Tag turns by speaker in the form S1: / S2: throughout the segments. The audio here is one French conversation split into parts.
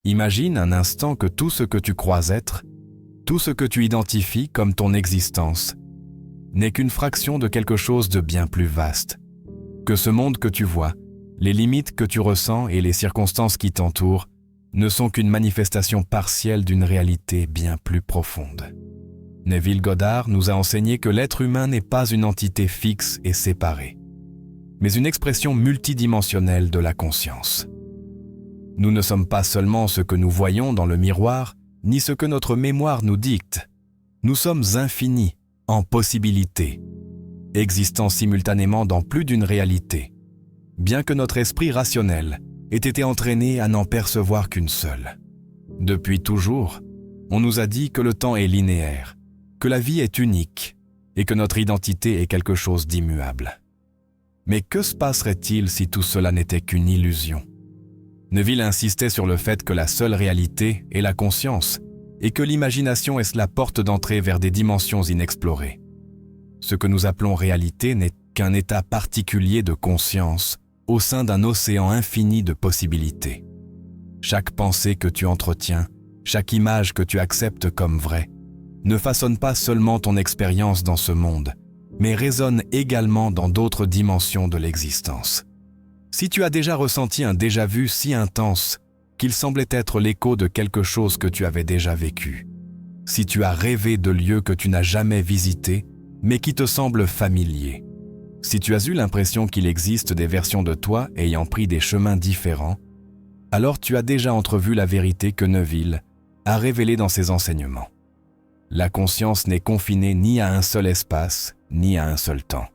S1: Imagine un instant que tout ce que tu crois être, tout ce que tu identifies comme ton existence, n'est qu'une fraction de quelque chose de bien plus vaste. Que ce monde que tu vois, les limites que tu ressens et les circonstances qui t'entourent ne sont qu'une manifestation partielle d'une réalité bien plus profonde. Neville Goddard nous a enseigné que l'être humain n'est pas une entité fixe et séparée, mais une expression multidimensionnelle de la conscience. Nous ne sommes pas seulement ce que nous voyons dans le miroir, ni ce que notre mémoire nous dicte. Nous sommes infinis, en possibilités, existant simultanément dans plus d'une réalité, bien que notre esprit rationnel ait été entraîné à n'en percevoir qu'une seule. Depuis toujours, on nous a dit que le temps est linéaire, que la vie est unique et que notre identité est quelque chose d'immuable. Mais que se passerait-il si tout cela n'était qu'une illusion? Neville insistait sur le fait que la seule réalité est la conscience et que l'imagination est la porte d'entrée vers des dimensions inexplorées. Ce que nous appelons réalité n'est qu'un état particulier de conscience au sein d'un océan infini de possibilités. Chaque pensée que tu entretiens, chaque image que tu acceptes comme vraie, ne façonne pas seulement ton expérience dans ce monde, mais résonne également dans d'autres dimensions de l'existence. Si tu as déjà ressenti un déjà-vu si intense qu'il semblait être l'écho de quelque chose que tu avais déjà vécu, si tu as rêvé de lieux que tu n'as jamais visités, mais qui te semblent familiers, si tu as eu l'impression qu'il existe des versions de toi ayant pris des chemins différents, alors tu as déjà entrevu la vérité que Neville a révélée dans ses enseignements. La conscience n'est confinée ni à un seul espace, ni à un seul temps.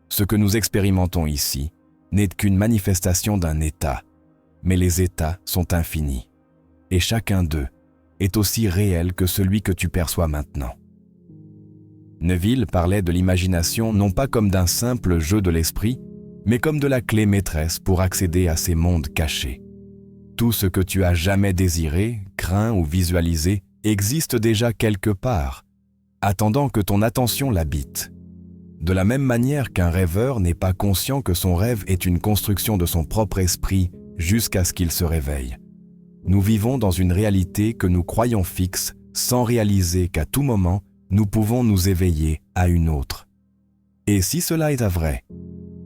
S1: Ce que nous expérimentons ici n'est qu'une manifestation d'un état, mais les états sont infinis, et chacun d'eux est aussi réel que celui que tu perçois maintenant. Neville parlait de l'imagination non pas comme d'un simple jeu de l'esprit, mais comme de la clé maîtresse pour accéder à ces mondes cachés. Tout ce que tu as jamais désiré, craint ou visualisé existe déjà quelque part, attendant que ton attention l'habite. De la même manière qu'un rêveur n'est pas conscient que son rêve est une construction de son propre esprit jusqu'à ce qu'il se réveille. Nous vivons dans une réalité que nous croyons fixe sans réaliser qu'à tout moment, nous pouvons nous éveiller à une autre. Et si cela est vrai,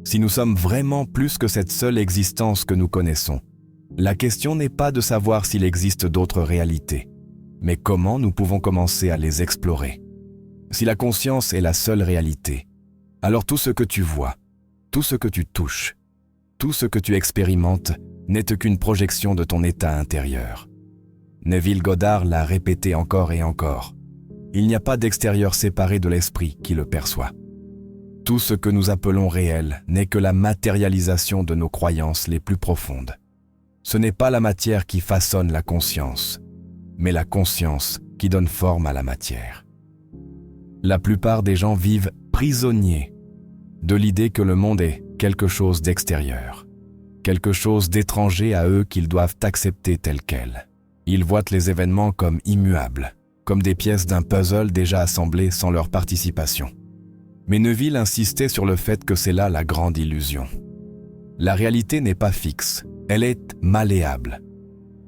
S1: si nous sommes vraiment plus que cette seule existence que nous connaissons, la question n'est pas de savoir s'il existe d'autres réalités, mais comment nous pouvons commencer à les explorer. Si la conscience est la seule réalité, alors tout ce que tu vois, tout ce que tu touches, tout ce que tu expérimentes n'est qu'une projection de ton état intérieur. Neville Goddard l'a répété encore et encore. Il n'y a pas d'extérieur séparé de l'esprit qui le perçoit. Tout ce que nous appelons réel n'est que la matérialisation de nos croyances les plus profondes. Ce n'est pas la matière qui façonne la conscience, mais la conscience qui donne forme à la matière. La plupart des gens vivent prisonniers de l'idée que le monde est quelque chose d'extérieur, quelque chose d'étranger à eux qu'ils doivent accepter tel quel. Ils voient les événements comme immuables, comme des pièces d'un puzzle déjà assemblées sans leur participation. Mais Neville insistait sur le fait que c'est là la grande illusion. La réalité n'est pas fixe, elle est malléable.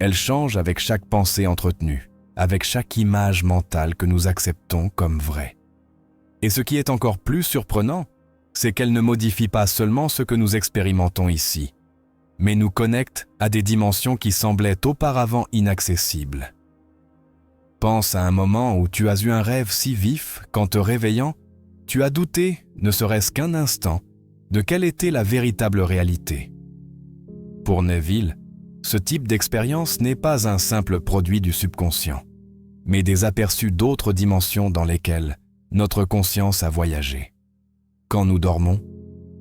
S1: Elle change avec chaque pensée entretenue, avec chaque image mentale que nous acceptons comme vraie. Et ce qui est encore plus surprenant, c'est qu'elle ne modifie pas seulement ce que nous expérimentons ici, mais nous connecte à des dimensions qui semblaient auparavant inaccessibles. Pense à un moment où tu as eu un rêve si vif qu'en te réveillant, tu as douté, ne serait-ce qu'un instant, de quelle était la véritable réalité. Pour Neville, ce type d'expérience n'est pas un simple produit du subconscient, mais des aperçus d'autres dimensions dans lesquelles notre conscience a voyagé. Quand nous dormons,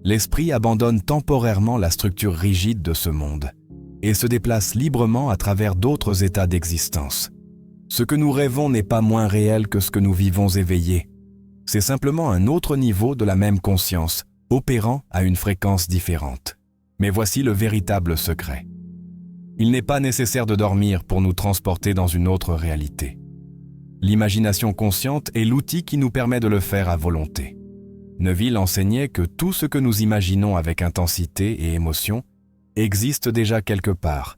S1: l'esprit abandonne temporairement la structure rigide de ce monde et se déplace librement à travers d'autres états d'existence. Ce que nous rêvons n'est pas moins réel que ce que nous vivons éveillés. C'est simplement un autre niveau de la même conscience, opérant à une fréquence différente. Mais voici le véritable secret. Il n'est pas nécessaire de dormir pour nous transporter dans une autre réalité. L'imagination consciente est l'outil qui nous permet de le faire à volonté. Neville enseignait que tout ce que nous imaginons avec intensité et émotion existe déjà quelque part,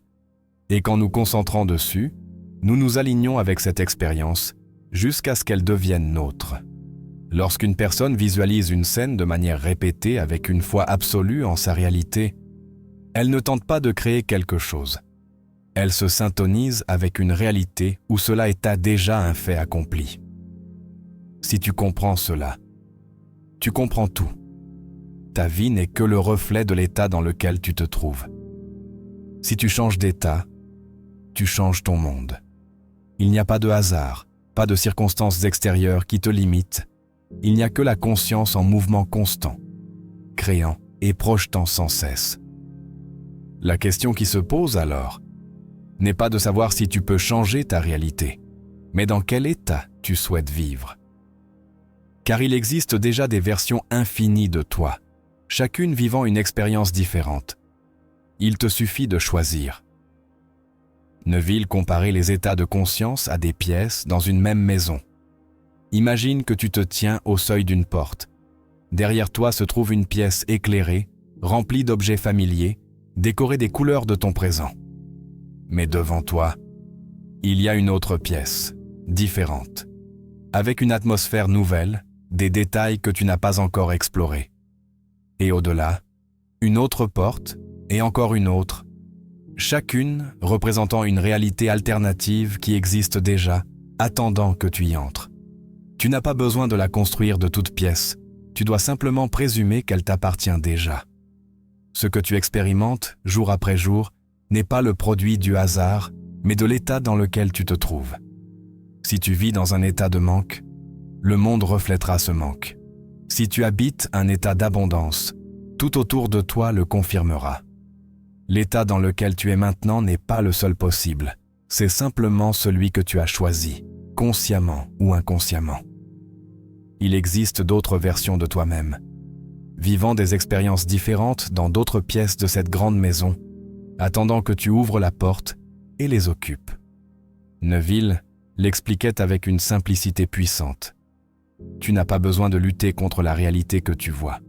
S1: Et qu'en nous concentrant dessus, nous nous alignons avec cette expérience jusqu'à ce qu'elle devienne nôtre. Lorsqu'une personne visualise une scène de manière répétée avec une foi absolue en sa réalité, elle ne tente pas de créer quelque chose. Elle se syntonise avec une réalité où cela est déjà un fait accompli. Si tu comprends cela, tu comprends tout. Ta vie n'est que le reflet de l'état dans lequel tu te trouves. Si tu changes d'état, tu changes ton monde. Il n'y a pas de hasard, pas de circonstances extérieures qui te limitent. Il n'y a que la conscience en mouvement constant, créant et projetant sans cesse. La question qui se pose alors n'est pas de savoir si tu peux changer ta réalité, mais dans quel état tu souhaites vivre. Car il existe déjà des versions infinies de toi, chacune vivant une expérience différente. Il te suffit de choisir. Neville comparait les états de conscience à des pièces dans une même maison. Imagine que tu te tiens au seuil d'une porte. Derrière toi se trouve une pièce éclairée, remplie d'objets familiers, décorée des couleurs de ton présent. Mais devant toi, il y a une autre pièce, différente, avec une atmosphère nouvelle, des détails que tu n'as pas encore explorés. Et au-delà, une autre porte, et encore une autre, chacune représentant une réalité alternative qui existe déjà, attendant que tu y entres. Tu n'as pas besoin de la construire de toutes pièces, tu dois simplement présumer qu'elle t'appartient déjà. Ce que tu expérimentes, jour après jour, n'est pas le produit du hasard, mais de l'état dans lequel tu te trouves. Si tu vis dans un état de manque, le monde reflètera ce manque. Si tu habites un état d'abondance, tout autour de toi le confirmera. L'état dans lequel tu es maintenant n'est pas le seul possible, c'est simplement celui que tu as choisi, consciemment ou inconsciemment. Il existe d'autres versions de toi-même, vivant des expériences différentes dans d'autres pièces de cette grande maison, attendant que tu ouvres la porte et les occupes. Neville l'expliquait avec une simplicité puissante. Tu n'as pas besoin de lutter contre la réalité que tu vois.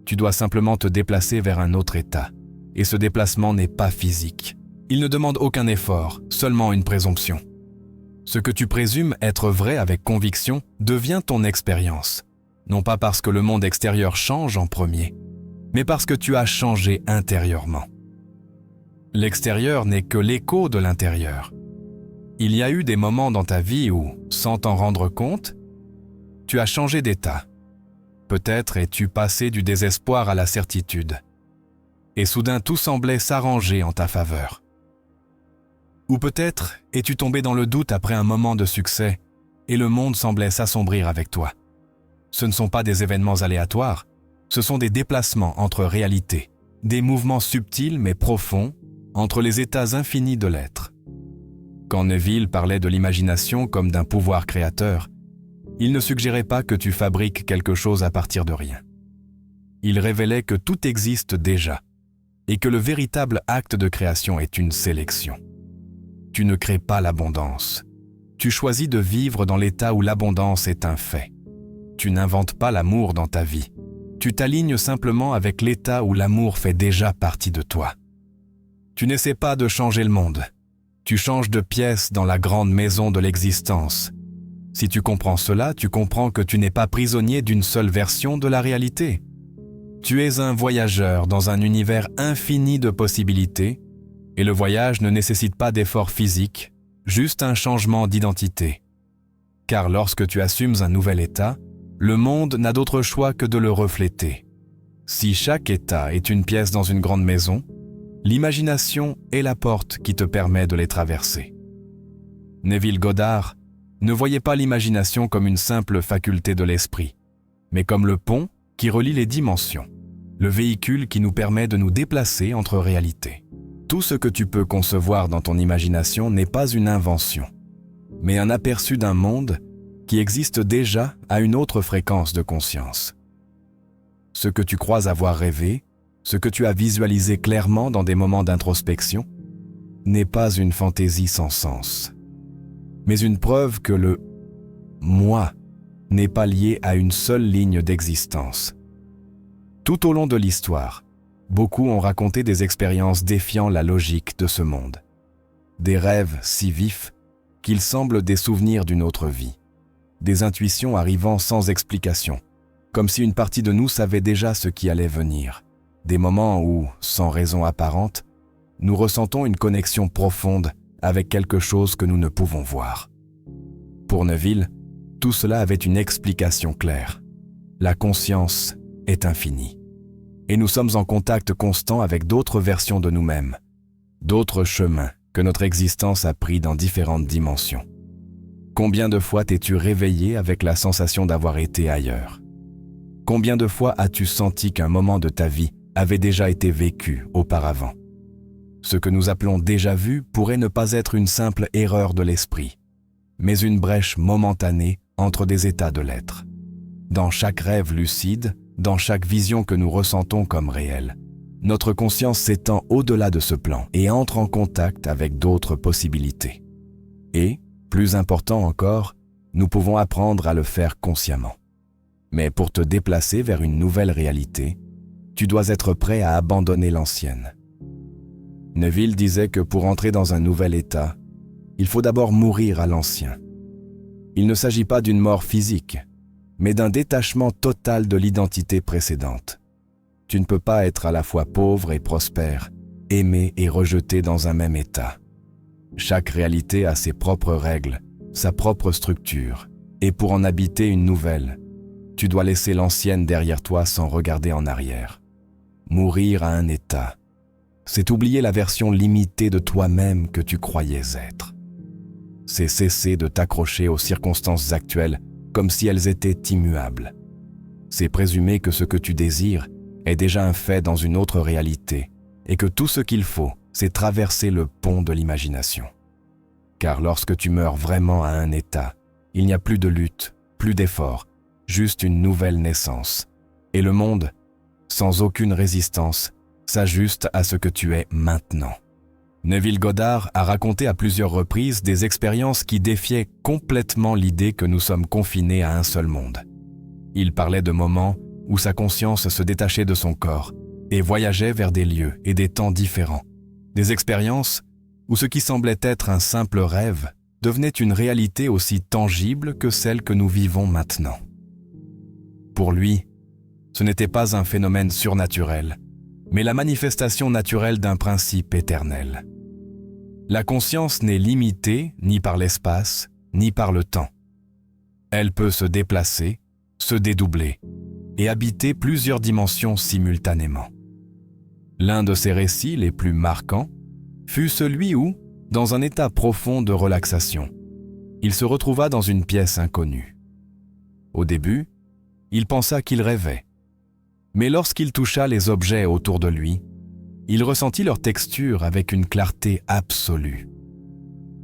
S1: Tu dois simplement te déplacer vers un autre état. Et ce déplacement n'est pas physique. Il ne demande aucun effort, seulement une présomption. Ce que tu présumes être vrai avec conviction devient ton expérience. Non pas parce que le monde extérieur change en premier, mais parce que tu as changé intérieurement. L'extérieur n'est que l'écho de l'intérieur. Il y a eu des moments dans ta vie où, sans t'en rendre compte, tu as changé d'état. Peut-être es-tu passé du désespoir à la certitude. Et soudain tout semblait s'arranger en ta faveur. Ou peut-être es-tu tombé dans le doute après un moment de succès et le monde semblait s'assombrir avec toi. Ce ne sont pas des événements aléatoires, ce sont des déplacements entre réalités, des mouvements subtils mais profonds entre les états infinis de l'être. Quand Neville parlait de l'imagination comme d'un pouvoir créateur, il ne suggérait pas que tu fabriques quelque chose à partir de rien. Il révélait que tout existe déjà et que le véritable acte de création est une sélection. Tu ne crées pas l'abondance. Tu choisis de vivre dans l'état où l'abondance est un fait. Tu n'inventes pas l'amour dans ta vie. Tu t'alignes simplement avec l'état où l'amour fait déjà partie de toi. Tu n'essaies pas de changer le monde. Tu changes de pièce dans la grande maison de l'existence. Si tu comprends cela, tu comprends que tu n'es pas prisonnier d'une seule version de la réalité. Tu es un voyageur dans un univers infini de possibilités, et le voyage ne nécessite pas d'effort physique, juste un changement d'identité. Car lorsque tu assumes un nouvel état, le monde n'a d'autre choix que de le refléter. Si chaque état est une pièce dans une grande maison, l'imagination est la porte qui te permet de les traverser. Neville Goddard ne voyait pas l'imagination comme une simple faculté de l'esprit, mais comme le pont qui relie les dimensions, le véhicule qui nous permet de nous déplacer entre réalités. Tout ce que tu peux concevoir dans ton imagination n'est pas une invention, mais un aperçu d'un monde qui existe déjà à une autre fréquence de conscience. Ce que tu crois avoir rêvé, ce que tu as visualisé clairement dans des moments d'introspection, n'est pas une fantaisie sans sens, mais une preuve que le « moi » n'est pas lié à une seule ligne d'existence. Tout au long de l'histoire, beaucoup ont raconté des expériences défiant la logique de ce monde. des rêves si vifs qu'ils semblent des souvenirs d'une autre vie, des intuitions arrivant sans explication, comme si une partie de nous savait déjà ce qui allait venir, des moments où, sans raison apparente, nous ressentons une connexion profonde avec quelque chose que nous ne pouvons voir. Pour Neville, tout cela avait une explication claire. La conscience est infinie. Et nous sommes en contact constant avec d'autres versions de nous-mêmes, d'autres chemins que notre existence a pris dans différentes dimensions. Combien de fois t'es-tu réveillé avec la sensation d'avoir été ailleurs? Combien de fois as-tu senti qu'un moment de ta vie avait déjà été vécu auparavant? Ce que nous appelons déjà vu pourrait ne pas être une simple erreur de l'esprit, mais une brèche momentanée entre des états de l'être. Dans chaque rêve lucide, dans chaque vision que nous ressentons comme réelle, notre conscience s'étend au-delà de ce plan et entre en contact avec d'autres possibilités. Et, plus important encore, nous pouvons apprendre à le faire consciemment. Mais pour te déplacer vers une nouvelle réalité, tu dois être prêt à abandonner l'ancienne. Neville disait que pour entrer dans un nouvel état, il faut d'abord mourir à l'ancien. Il ne s'agit pas d'une mort physique, mais d'un détachement total de l'identité précédente. Tu ne peux pas être à la fois pauvre et prospère, aimé et rejeté dans un même état. Chaque réalité a ses propres règles, sa propre structure, et pour en habiter une nouvelle, tu dois laisser l'ancienne derrière toi sans regarder en arrière. Mourir à un état, c'est oublier la version limitée de toi-même que tu croyais être. C'est cesser de t'accrocher aux circonstances actuelles comme si elles étaient immuables. C'est présumer que ce que tu désires est déjà un fait dans une autre réalité et que tout ce qu'il faut, c'est traverser le pont de l'imagination. Car lorsque tu meurs vraiment à un état, il n'y a plus de lutte, plus d'effort, juste une nouvelle naissance. Et le monde, sans aucune résistance, s'ajuste à ce que tu es maintenant. Neville Goddard a raconté à plusieurs reprises des expériences qui défiaient complètement l'idée que nous sommes confinés à un seul monde. Il parlait de moments où sa conscience se détachait de son corps et voyageait vers des lieux et des temps différents. Des expériences où ce qui semblait être un simple rêve devenait une réalité aussi tangible que celle que nous vivons maintenant. Pour lui, ce n'était pas un phénomène surnaturel, mais la manifestation naturelle d'un principe éternel. La conscience n'est limitée ni par l'espace, ni par le temps. Elle peut se déplacer, se dédoubler et habiter plusieurs dimensions simultanément. L'un de ses récits les plus marquants fut celui où, dans un état profond de relaxation, il se retrouva dans une pièce inconnue. Au début, il pensa qu'il rêvait. Mais lorsqu'il toucha les objets autour de lui, il ressentit leur texture avec une clarté absolue.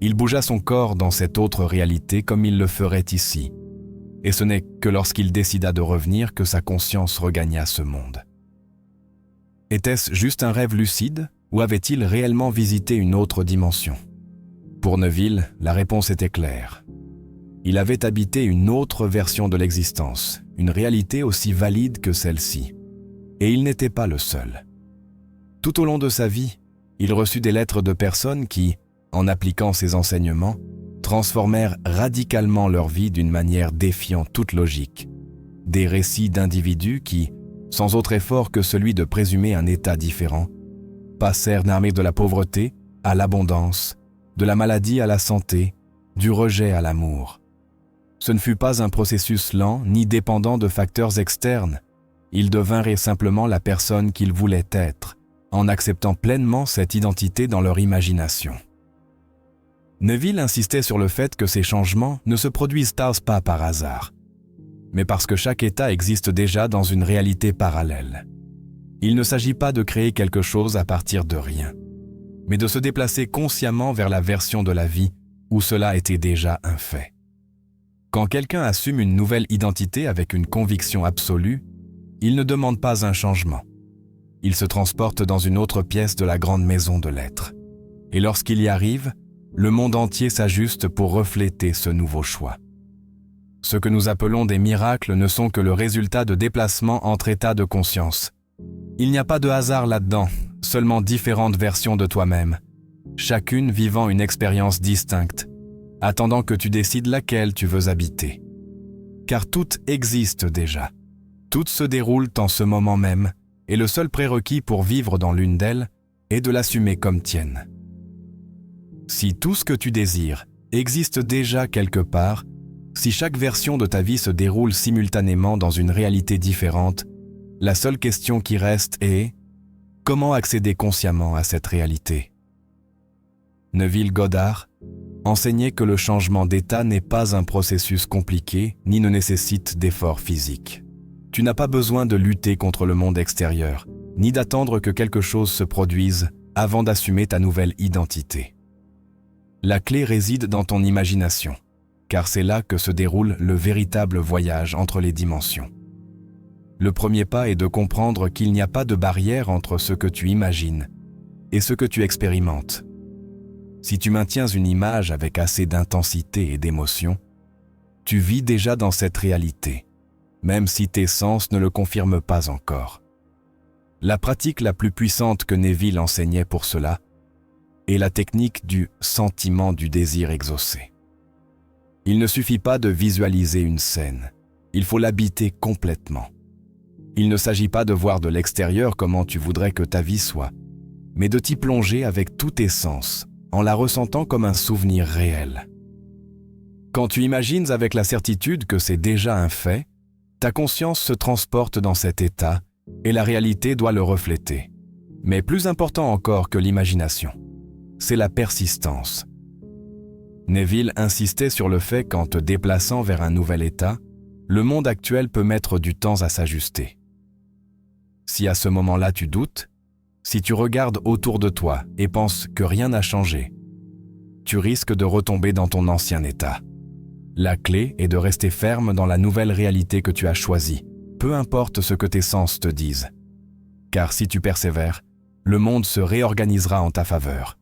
S1: Il bougea son corps dans cette autre réalité comme il le ferait ici, et ce n'est que lorsqu'il décida de revenir que sa conscience regagna ce monde. Était-ce juste un rêve lucide ou avait-il réellement visité une autre dimension? Pour Neville, la réponse était claire. Il avait habité une autre version de l'existence, une réalité aussi valide que celle-ci. Et il n'était pas le seul. Tout au long de sa vie, il reçut des lettres de personnes qui, en appliquant ses enseignements, transformèrent radicalement leur vie d'une manière défiant toute logique. Des récits d'individus qui, sans autre effort que celui de présumer un état différent, passèrent d'armer de la pauvreté à l'abondance, de la maladie à la santé, du rejet à l'amour. Ce ne fut pas un processus lent ni dépendant de facteurs externes. Ils devinrent simplement la personne qu'ils voulaient être, en acceptant pleinement cette identité dans leur imagination. Neville insistait sur le fait que ces changements ne se produisent pas par hasard, mais parce que chaque état existe déjà dans une réalité parallèle. Il ne s'agit pas de créer quelque chose à partir de rien, mais de se déplacer consciemment vers la version de la vie où cela était déjà un fait. Quand quelqu'un assume une nouvelle identité avec une conviction absolue, il ne demande pas un changement. Il se transporte dans une autre pièce de la grande maison de l'être. Et lorsqu'il y arrive, le monde entier s'ajuste pour refléter ce nouveau choix. Ce que nous appelons des miracles ne sont que le résultat de déplacements entre états de conscience. Il n'y a pas de hasard là-dedans, seulement différentes versions de toi-même. chacune vivant une expérience distincte, attendant que tu décides laquelle tu veux habiter. Car toutes existent déjà. Toutes se déroulent en ce moment même, et le seul prérequis pour vivre dans l'une d'elles est de l'assumer comme tienne. Si tout ce que tu désires existe déjà quelque part, si chaque version de ta vie se déroule simultanément dans une réalité différente, la seule question qui reste est « Comment accéder consciemment à cette réalité ?» Neville Goddard enseignait que le changement d'état n'est pas un processus compliqué ni ne nécessite d'efforts physiques. Tu n'as pas besoin de lutter contre le monde extérieur, ni d'attendre que quelque chose se produise avant d'assumer ta nouvelle identité. La clé réside dans ton imagination, car c'est là que se déroule le véritable voyage entre les dimensions. Le premier pas est de comprendre qu'il n'y a pas de barrière entre ce que tu imagines et ce que tu expérimentes. Si tu maintiens une image avec assez d'intensité et d'émotion, tu vis déjà dans cette réalité, même si tes sens ne le confirment pas encore. La pratique la plus puissante que Neville enseignait pour cela est la technique du sentiment du désir exaucé. Il ne suffit pas de visualiser une scène, il faut l'habiter complètement. Il ne s'agit pas de voir de l'extérieur comment tu voudrais que ta vie soit, mais de t'y plonger avec tous tes sens, en la ressentant comme un souvenir réel. Quand tu imagines avec la certitude que c'est déjà un fait, ta conscience se transporte dans cet état et la réalité doit le refléter. Mais plus important encore que l'imagination, c'est la persistance. Neville insistait sur le fait qu'en te déplaçant vers un nouvel état, le monde actuel peut mettre du temps à s'ajuster. Si à ce moment-là tu doutes, si tu regardes autour de toi et penses que rien n'a changé, tu risques de retomber dans ton ancien état. La clé est de rester ferme dans la nouvelle réalité que tu as choisie, peu importe ce que tes sens te disent. Car si tu persévères, le monde se réorganisera en ta faveur.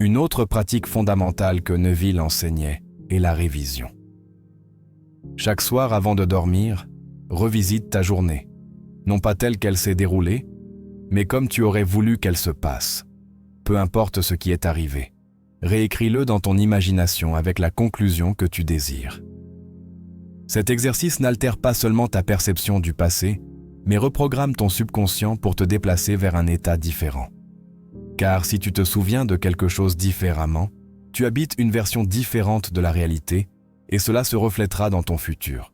S1: Une autre pratique fondamentale que Neville enseignait est la révision. Chaque soir avant de dormir, revisite ta journée, non pas telle qu'elle s'est déroulée, mais comme tu aurais voulu qu'elle se passe. Peu importe ce qui est arrivé, réécris-le dans ton imagination avec la conclusion que tu désires. Cet exercice n'altère pas seulement ta perception du passé, mais reprogramme ton subconscient pour te déplacer vers un état différent. Car si tu te souviens de quelque chose différemment, tu habites une version différente de la réalité et cela se reflètera dans ton futur.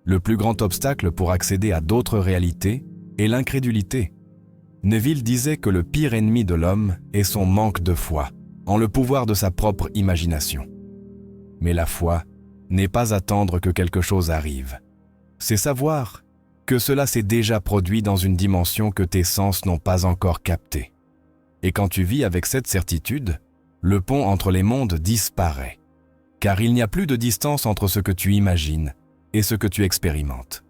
S1: Le plus grand obstacle pour accéder à d'autres réalités est l'incrédulité. Neville disait que le pire ennemi de l'homme est son manque de foi, en le pouvoir de sa propre imagination. Mais la foi n'est pas attendre que quelque chose arrive. C'est savoir que cela s'est déjà produit dans une dimension que tes sens n'ont pas encore captée. Et quand tu vis avec cette certitude, le pont entre les mondes disparaît, car il n'y a plus de distance entre ce que tu imagines et ce que tu expérimentes.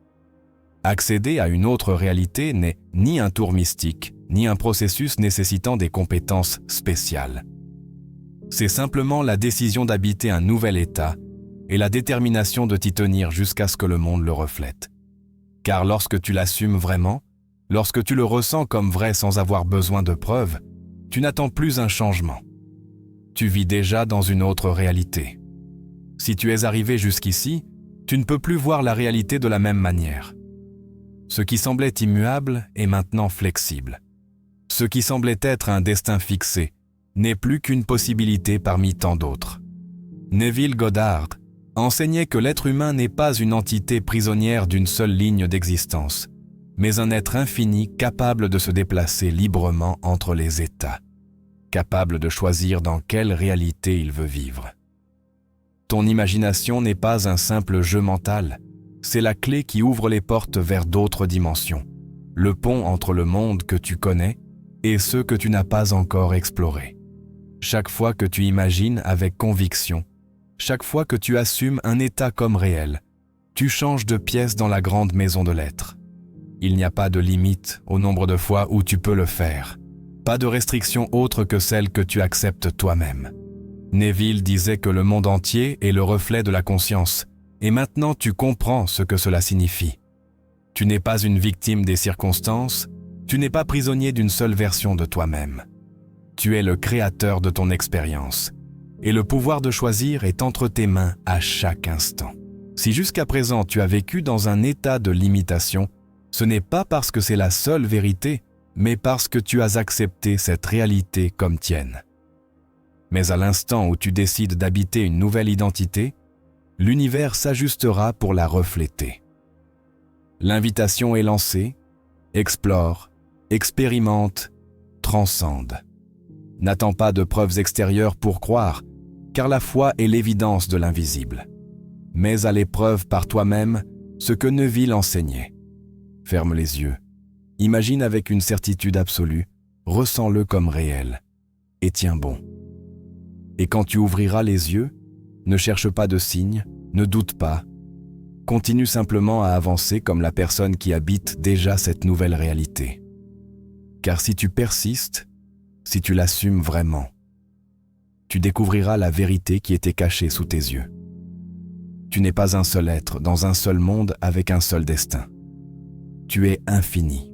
S1: Accéder à une autre réalité n'est ni un tour mystique, ni un processus nécessitant des compétences spéciales. C'est simplement la décision d'habiter un nouvel état et la détermination de t'y tenir jusqu'à ce que le monde le reflète. Car lorsque tu l'assumes vraiment, lorsque tu le ressens comme vrai sans avoir besoin de preuves, tu n'attends plus un changement. Tu vis déjà dans une autre réalité. Si tu es arrivé jusqu'ici, tu ne peux plus voir la réalité de la même manière. Ce qui semblait immuable est maintenant flexible. Ce qui semblait être un destin fixé n'est plus qu'une possibilité parmi tant d'autres. Neville Goddard enseignait que l'être humain n'est pas une entité prisonnière d'une seule ligne d'existence, mais un être infini capable de se déplacer librement entre les états, capable de choisir dans quelle réalité il veut vivre. Ton imagination n'est pas un simple jeu mental, c'est la clé qui ouvre les portes vers d'autres dimensions, le pont entre le monde que tu connais et ceux que tu n'as pas encore explorés. Chaque fois que tu imagines avec conviction, chaque fois que tu assumes un état comme réel, tu changes de pièce dans la grande maison de l'être. Il n'y a pas de limite au nombre de fois où tu peux le faire, pas de restriction autre que celle que tu acceptes toi-même. Neville disait que le monde entier est le reflet de la conscience, et maintenant tu comprends ce que cela signifie. Tu n'es pas une victime des circonstances, tu n'es pas prisonnier d'une seule version de toi-même. Tu es le créateur de ton expérience, et le pouvoir de choisir est entre tes mains à chaque instant. Si jusqu'à présent tu as vécu dans un état de limitation, ce n'est pas parce que c'est la seule vérité, mais parce que tu as accepté cette réalité comme tienne. Mais à l'instant où tu décides d'habiter une nouvelle identité, l'univers s'ajustera pour la refléter. L'invitation est lancée, explore, expérimente, transcende. N'attends pas de preuves extérieures pour croire, car la foi est l'évidence de l'invisible. Mets à l'épreuve par toi-même ce que Neville enseignait. Ferme les yeux, imagine avec une certitude absolue, ressens-le comme réel, et tiens bon. Et quand tu ouvriras les yeux, ne cherche pas de signes, ne doute pas. Continue simplement à avancer comme la personne qui habite déjà cette nouvelle réalité. Car si tu persistes, si tu l'assumes vraiment, tu découvriras la vérité qui était cachée sous tes yeux. Tu n'es pas un seul être dans un seul monde avec un seul destin. Tu es infini.